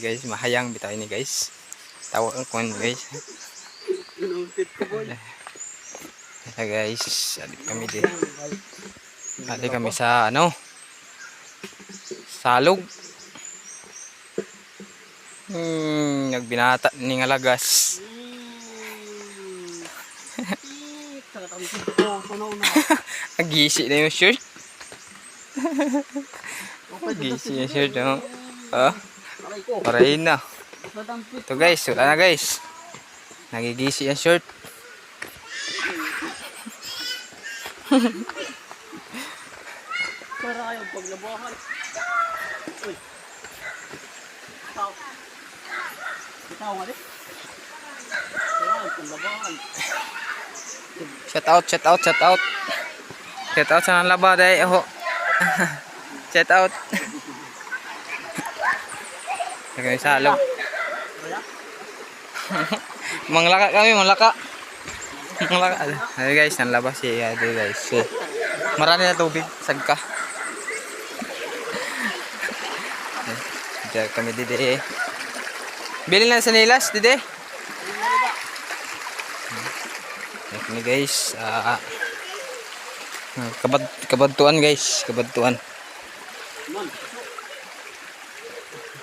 guys, mahayang bitaw ini guys. Tawa ko ni guys. Guys, adik kami din. Adik kami sa ano? Salog. Nagbinata ni nga lagas. Agisi na yung shirt. Agisi yung shirt, no? Parahin na. Ito guys, wala na guys. Nagigisi yung shirt. Para kayong paglabahan. Uy. Itaw nga di. Para kayong paglabahan. Shout out, shout out, shout out. Shout out sa nalaba dahil ako. Shout out. Nagay salog. Manglaka kami, manglaka. Manglaka. Ay guys, nalaba si Ate guys. Marami na tubig, sagka. Diyan kami dide. Bili na sa nilas dide. Ini guys, kabadtuan guys, kabadtuan.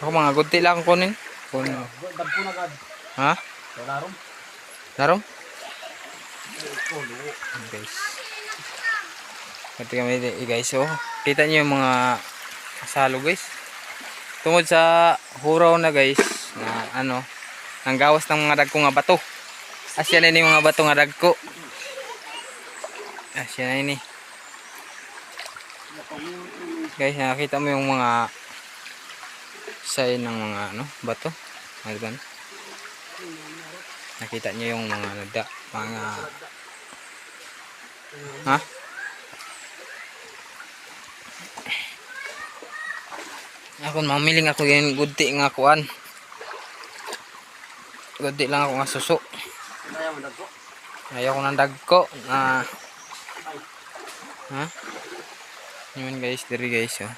Ako mga gunti lang kunin. Kunin. Ha? Larom. Larom? Guys. Pati kami guys, oh. Kita niyo yung mga kasalo guys. Tungod sa huraw na guys, na ano, ang gawas ng mga dagko nga bato. Asya na ini mga bato nga dagko. Asya na ini. Guys, nakita mo yung mga sign ng mga ano, bato. Ayun. Nakita niyo yung mga nada, mga ha? Ako mamiling ako yung gudti nga kuan. Gudti lang ako nga suso. Ayaw ko ng dagko na ha? Yun guys, diri guys, oh.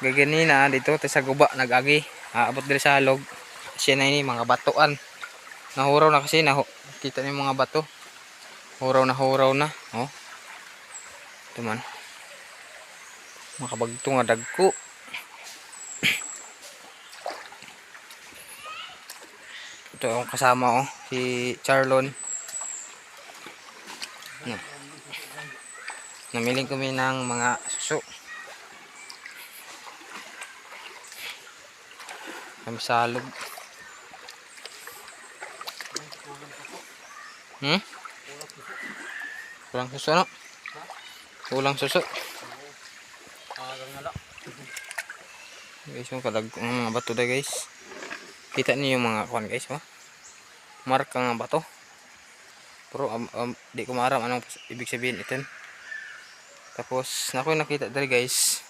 Gaganina dito sa guba nagagi. Aabot diri sa halog. Siya na ini mga batuan. Nahuraw na kasi kita niyo mga bato. Huraw na, oh. Ito man. Makabagto nga dagko. Ito yung kasama, oh, si Charlon. Namiling kami ng mga suso. Kami salog. Kulang suso, no? Kulang suso. Guys, yung kalag mga bato da guys. Kita niyo yung mga kuan guys, oh. Marka nga bato. Pero di ko maaram anong ibig sabihin ito. Tapos nako nakita dali guys.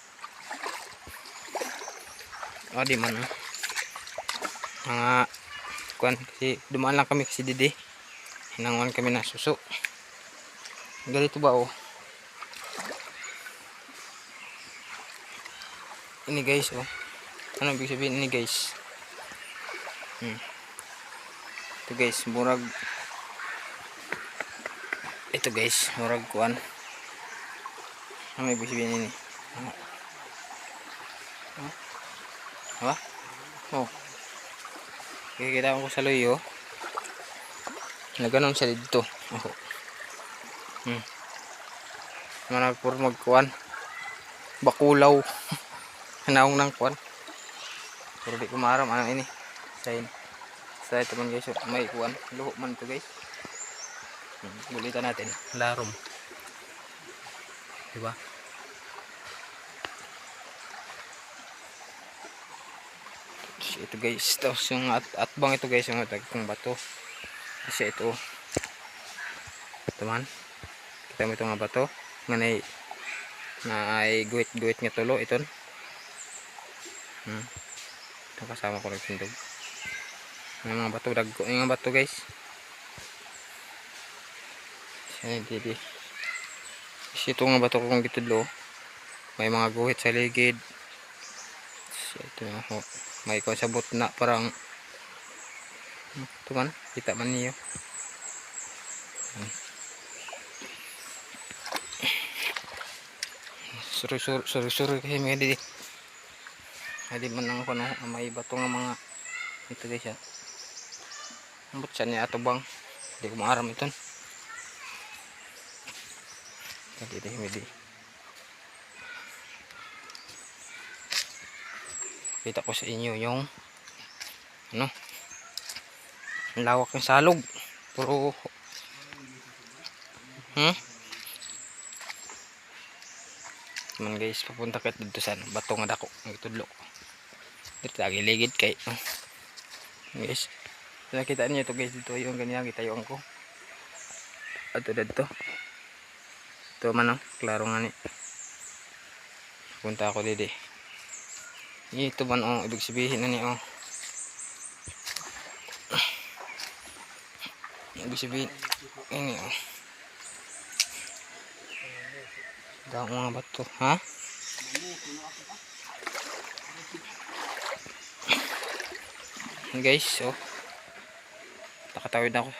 Di man, oh. Mga kuan kasi dumaan lang kami kasi didi. Hinanguan kami na suso. Ganito ba, oh. Ini guys, oh. Ano ibig sabihin ini guys? Ito guys, murag. Ito guys, murag kuan. Ano ibig sabihin ini? Apa? Oh. Kikita ko sa loyo. Na ganun siya dito. Oh. Manag puro magkuan. Bakulaw. Hanaong ng kuan. Pero di ko maaram ano ini. Sign. Sa ito man guys, may kuan. Luho man ito guys. Bulitan natin. Larom. Diba? Ito guys. Tapos yung atbang ito guys. Yung atagkong bato. Kasi ito. Ito man. Kita mo ito nga bato. Nga na ay guhit-guhit nga tulo. Ito. Ito kasama ko nagsindog. Yung mga bato, dagko yung mga bato guys. Kasi ito nga bato kong gitudlo. May mga guhit sa ligid. ito na ho. May ko sabot na parang ito man, kita man niyo. Suri kasi mga didi. Hindi man ang kuno, may bato nga mga ito guys ya. Ambot siya niya ato bang. Hindi ko maaram ito. Hindi. Kita ko sa inyo yung ano, ang lawak ng salog. Puro man guys, papunta ka dito sa bato nga dako ng itudlo. Dito lagi ligid kay guys. Nakita niyo ito guys, dito yung ganyan gitayong ko. Ato dito. Ito man klaro nga ni. Punta ako dito. Ito man oh, ibig sabihin na ni oh. Ibig sabihin ini oh. Daw mga bato, ha? Guys, oh. Nakatawid ako.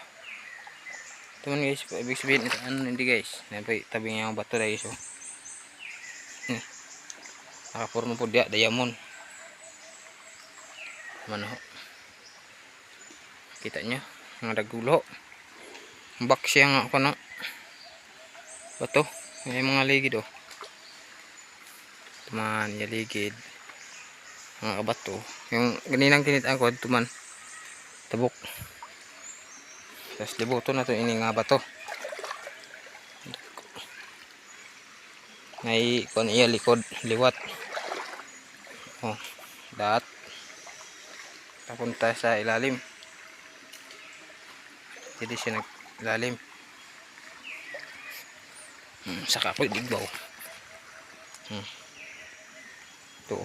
Ito man guys, ibig sabihin ito ano hindi guys. Tabi nga yung bato guys oh. Nakaporma po dia diamond. Mana ho? Kita nyo, mga dagulo. Bak siya nga ako na bato. May mga ligid oh. Tuman, yung ligid. Mga bato. Yung ganinang kinitaan ko, tuman. Tabok. Tapos libuto na ito, ini nga bato. May kung iya likod, liwat. Oh, dat. Papunta sa ilalim. Jadi siya naglalim. Saka ako idigbaw. Ito.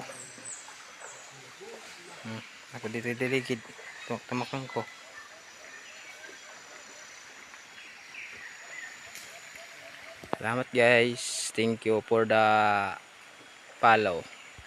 Ako dito diligid. Tamakan ko. Salamat guys. Thank you for the follow.